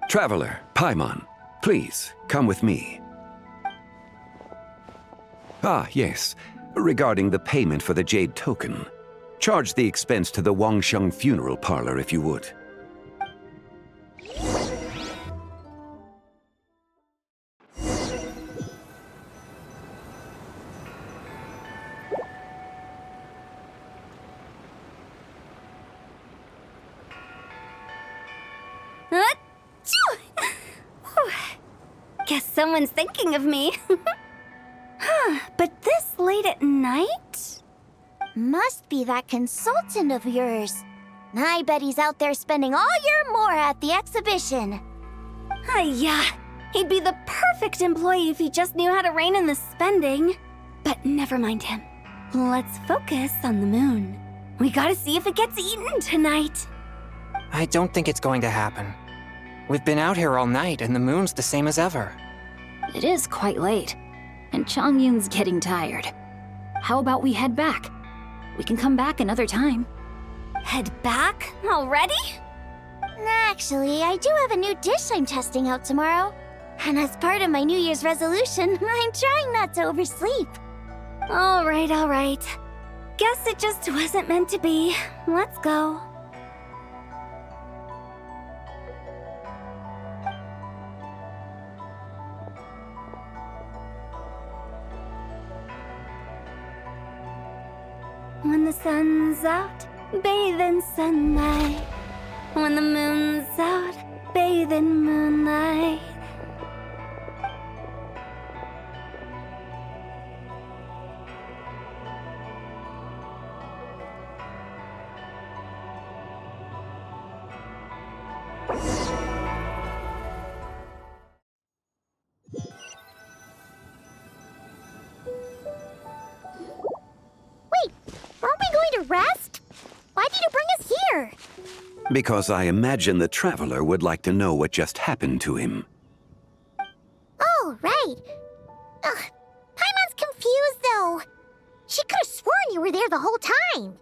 Traveler, Paimon, please, come with me. Ah, yes. Regarding the payment for the Jade Token. Charge the expense to the Wangsheng Funeral Parlor if you would. Guess someone's thinking of me. But this late at night? Must be that consultant of yours. I bet he's out there spending all year more at the exhibition. Yeah, he'd be the perfect employee if he just knew how to rein in the spending. But never mind him. Let's focus on the moon. We gotta see if it gets eaten tonight. I don't think it's going to happen. We've been out here all night, and the moon's the same as ever. It is quite late, and Chongyun's getting tired. How about we head back? We can come back another time. Head back? Already? Actually, I do have a new dish I'm testing out tomorrow. And as part of my New Year's resolution, I'm trying not to oversleep. All right. Guess it just wasn't meant to be. Let's go. When the sun's out, bathe in sunlight. When the moon's out, bathe in moonlight. Rest? Why did you bring us here? Because I imagine the Traveler would like to know what just happened to him. Oh, right. Paimon's confused, though. She could have sworn you were there the whole time.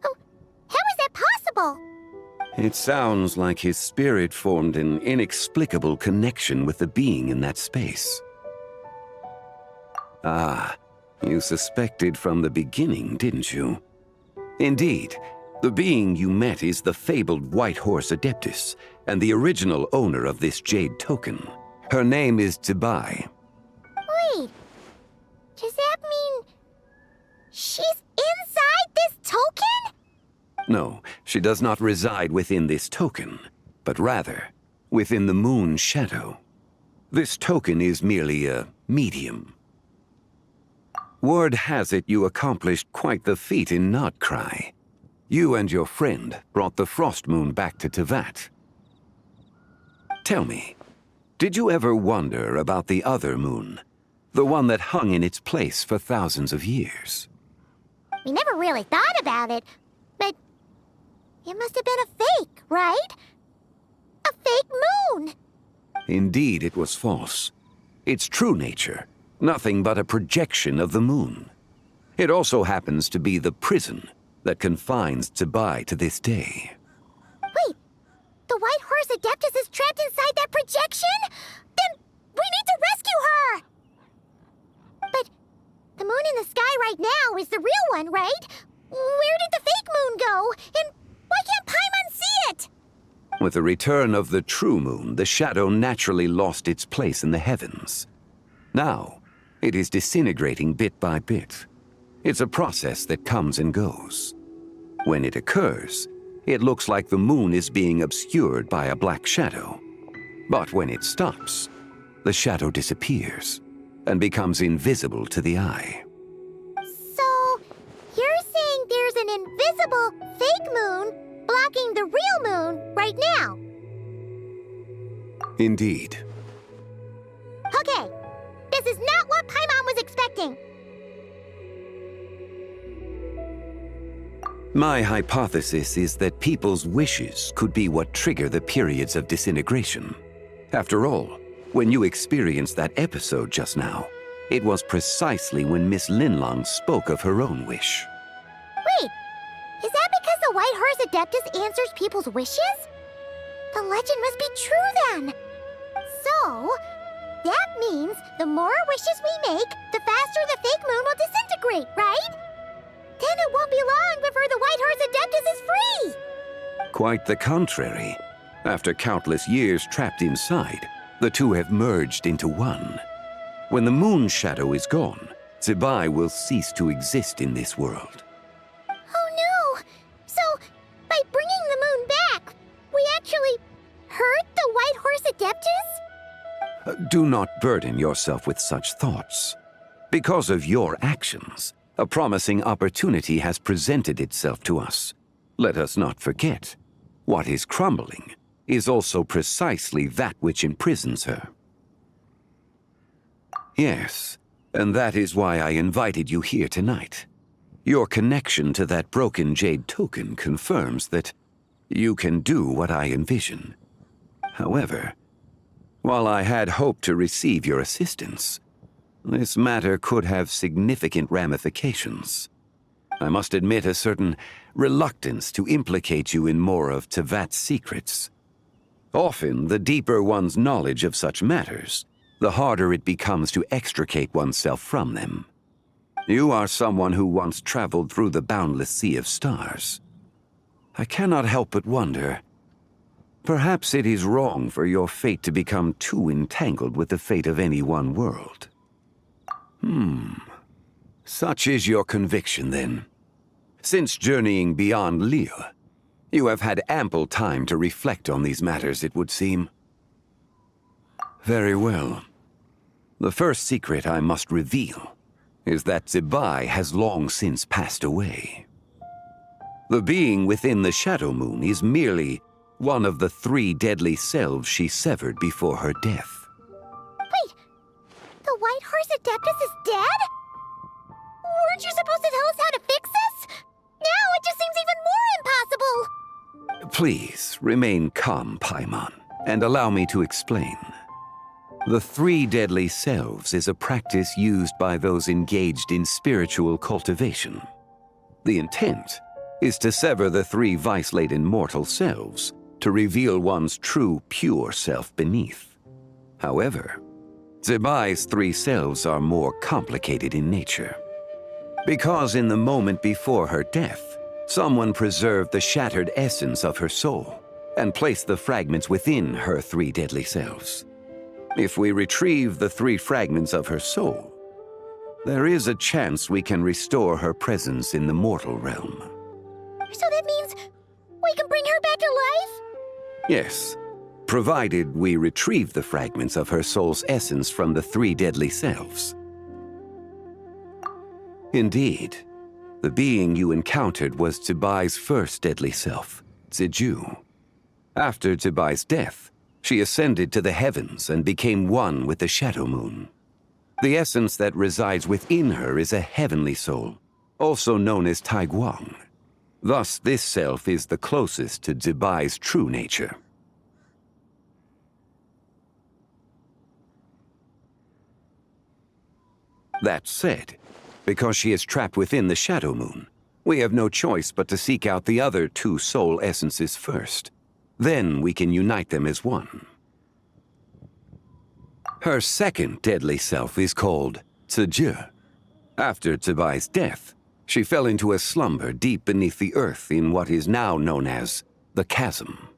Oh, how is that possible? It sounds like his spirit formed an inexplicable connection with the being in that space. Ah, you suspected from the beginning, didn't you? Indeed, the being you met is the fabled White Horse Adeptus, and the original owner of this Jade Token. Her name is Zibai. Wait, does that mean she's inside this token? No, she does not reside within this token, but rather within the moon's shadow. This token is merely a medium. Word has it you accomplished quite the feat in Notcry. You and your friend brought the Frost Moon back to Tevat. Tell me, did you ever wonder about the other moon? The one that hung in its place for thousands of years? We never really thought about it, but it must have been a fake, right? A fake moon! Indeed, it was false. Its true nature, nothing but a projection of the moon. It also happens to be the prison that confines Zibai to this day. Wait, the White Horse Adeptus is trapped inside that projection? Then we need to rescue her! But the moon in the sky right now is the real one, right? Where did the fake moon go? And why can't Paimon see it? With the return of the true moon, the shadow naturally lost its place in the heavens. Now, it is disintegrating bit by bit. It's a process that comes and goes. When it occurs, it looks like the moon is being obscured by a black shadow. But when it stops, the shadow disappears and becomes invisible to the eye. So, you're saying there's an invisible fake moon blocking the real moon right now? Indeed. Okay, this is not what Paimon was expecting. My hypothesis is that people's wishes could be what trigger the periods of disintegration. After all, when you experienced that episode just now, it was precisely when Miss Linlong spoke of her own wish. Wait, is that because the White Horse Adeptus answers people's wishes? The legend must be true then. So, that means the more wishes we make, the faster the fake moon will disintegrate, right? Then it won't be long before the White Horse Adeptus is free! Quite the contrary. After countless years trapped inside, the two have merged into one. When the moon shadow is gone, Zibai will cease to exist in this world. Oh no! So, by bringing the moon back, we actually hurt the White Horse Adeptus? Do not burden yourself with such thoughts. Because of your actions, a promising opportunity has presented itself to us. Let us not forget, what is crumbling is also precisely that which imprisons her. Yes, and that is why I invited you here tonight. Your connection to that broken jade token confirms that you can do what I envision. However, while I had hoped to receive your assistance, this matter could have significant ramifications. I must admit a certain reluctance to implicate you in more of Tevat's secrets. Often, the deeper one's knowledge of such matters, the harder it becomes to extricate oneself from them. You are someone who once traveled through the boundless sea of stars. I cannot help but wonder, perhaps it is wrong for your fate to become too entangled with the fate of any one world. Such is your conviction, then. Since journeying beyond Liyue, you have had ample time to reflect on these matters, it would seem. Very well. The first secret I must reveal is that Zibai has long since passed away. The being within the Shadow Moon is merely one of the 3 deadly selves she severed before her death. Wait, the White Horse Adeptus is dead? Weren't you supposed to tell us how to fix this? Now it just seems even more impossible! Please, remain calm, Paimon, and allow me to explain. The 3 deadly selves is a practice used by those engaged in spiritual cultivation. The intent is to sever the 3 vice-laden mortal selves to reveal one's true, pure self beneath. However, Zibai's 3 selves are more complicated in nature. Because in the moment before her death, someone preserved the shattered essence of her soul and placed the fragments within her 3 deadly selves. If we retrieve the 3 fragments of her soul, there is a chance we can restore her presence in the mortal realm. So that means we can bring her back to life? Yes, provided we retrieve the fragments of her soul's essence from the 3 deadly selves. Indeed, the being you encountered was Zibai's first deadly self, Ziju. After Zibai's death, she ascended to the heavens and became one with the Shadow Moon. The essence that resides within her is a heavenly soul, also known as Taiguang. Thus, this self is the closest to Zibai's true nature. That said, because she is trapped within the Shadow Moon, we have no choice but to seek out the other 2 soul essences first. Then we can unite them as one. Her second deadly self is called Ziju. After Zibai's death, she fell into a slumber deep beneath the earth in what is now known as the Chasm.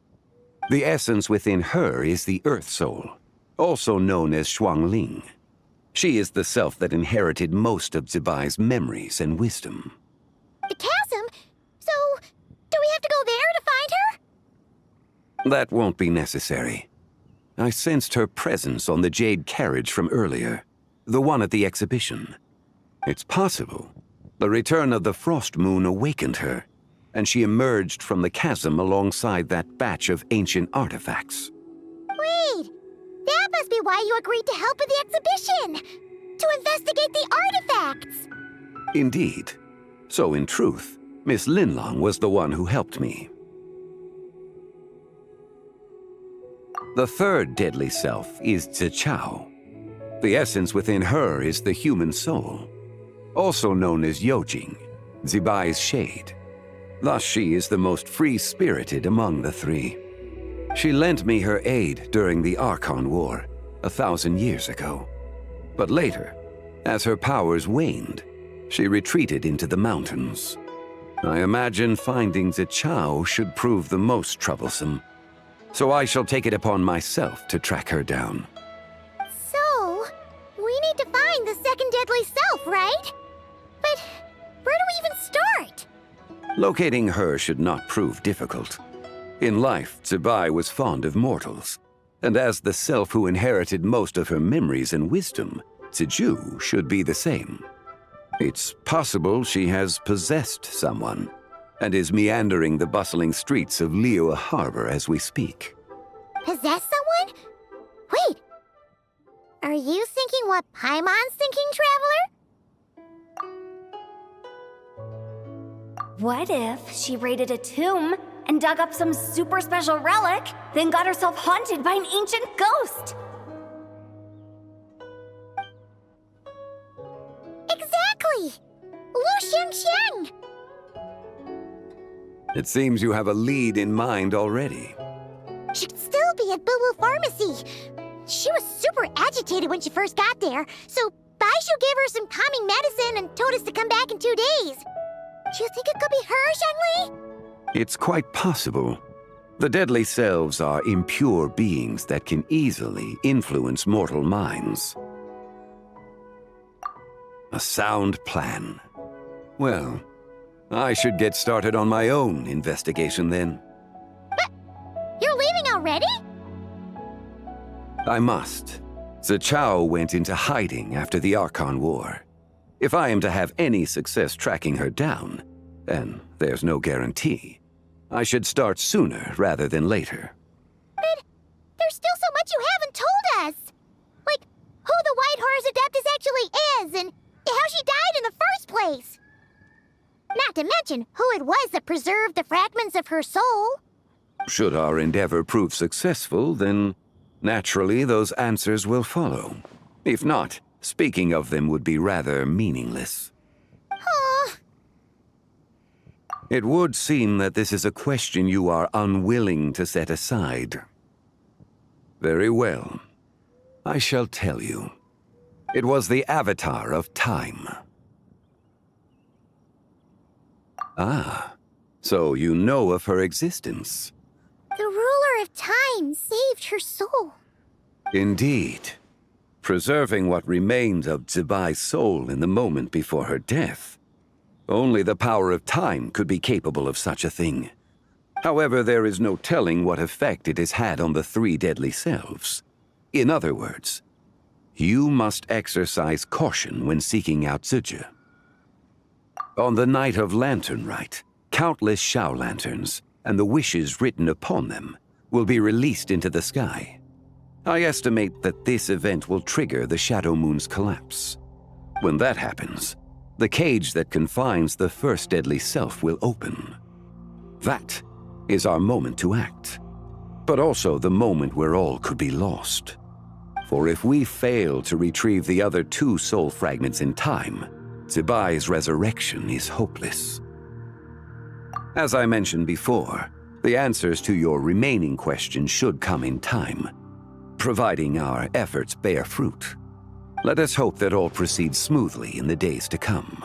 The essence within her is the Earth Soul, also known as Shuangling. She is the self that inherited most of Zibai's memories and wisdom. The chasm? So, do we have to go there to find her? That won't be necessary. I sensed her presence on the jade carriage from earlier, the one at the exhibition. It's possible the return of the Frost Moon awakened her, and she emerged from the chasm alongside that batch of ancient artifacts. Wait! That must be why you agreed to help with the exhibition! To investigate the artifacts! Indeed. So in truth, Miss Linlong was the one who helped me. The third deadly self is Zichao. The essence within her is the human soul, also known as Yojing, Zibai's shade. Thus she is the most free-spirited among the three. She lent me her aid during the Archon War 1,000 years ago. But later, as her powers waned, she retreated into the mountains. I imagine finding Zichao should prove the most troublesome, so I shall take it upon myself to track her down. So, we need to find the second deadly self, right? But where do we even start? Locating her should not prove difficult. In life, Zibai was fond of mortals, and as the self who inherited most of her memories and wisdom, Ziju should be the same. It's possible she has possessed someone, and is meandering the bustling streets of Liyue Harbor as we speak. Possess someone? Wait! Are you thinking what Paimon's thinking, Traveler? What if she raided a tomb and dug up some super special relic, then got herself haunted by an ancient ghost? Exactly! Lu Xiangxiang! It seems you have a lead in mind already. She'd still be at Boo Boo Pharmacy. She was super agitated when she first got there, so Baishu gave her some calming medicine and told us to come back in 2 days. Do you think it could be her, Shangli? It's quite possible. The deadly selves are impure beings that can easily influence mortal minds. A sound plan. Well, I should get started on my own investigation then. But you're leaving already? I must. Zichao went into hiding after the Archon War. If I am to have any success tracking her down, and there's no guarantee, I should start sooner rather than later. But there's still so much you haven't told us! Like, who the White Horse Adeptus actually is, and how she died in the first place! Not to mention who it was that preserved the fragments of her soul. Should our endeavor prove successful, then naturally those answers will follow. If not, speaking of them would be rather meaningless. Aw. It would seem that this is a question you are unwilling to set aside. Very well. I shall tell you. It was the Avatar of Time. Ah, so you know of her existence. The ruler of time saved her soul. Indeed. Preserving what remained of Zibai's soul in the moment before her death. Only the power of time could be capable of such a thing. However, there is no telling what effect it has had on the three deadly selves. In other words, you must exercise caution when seeking out Ziju. On the night of Lantern Rite, countless Shao lanterns, and the wishes written upon them, will be released into the sky. I estimate that this event will trigger the Shadow Moon's collapse. When that happens, the cage that confines the first deadly self will open. That is our moment to act, but also the moment where all could be lost. For if we fail to retrieve the other two soul fragments in time, Zibai's resurrection is hopeless. As I mentioned before, the answers to your remaining questions should come in time, providing our efforts bear fruit. Let us hope that all proceeds smoothly in the days to come.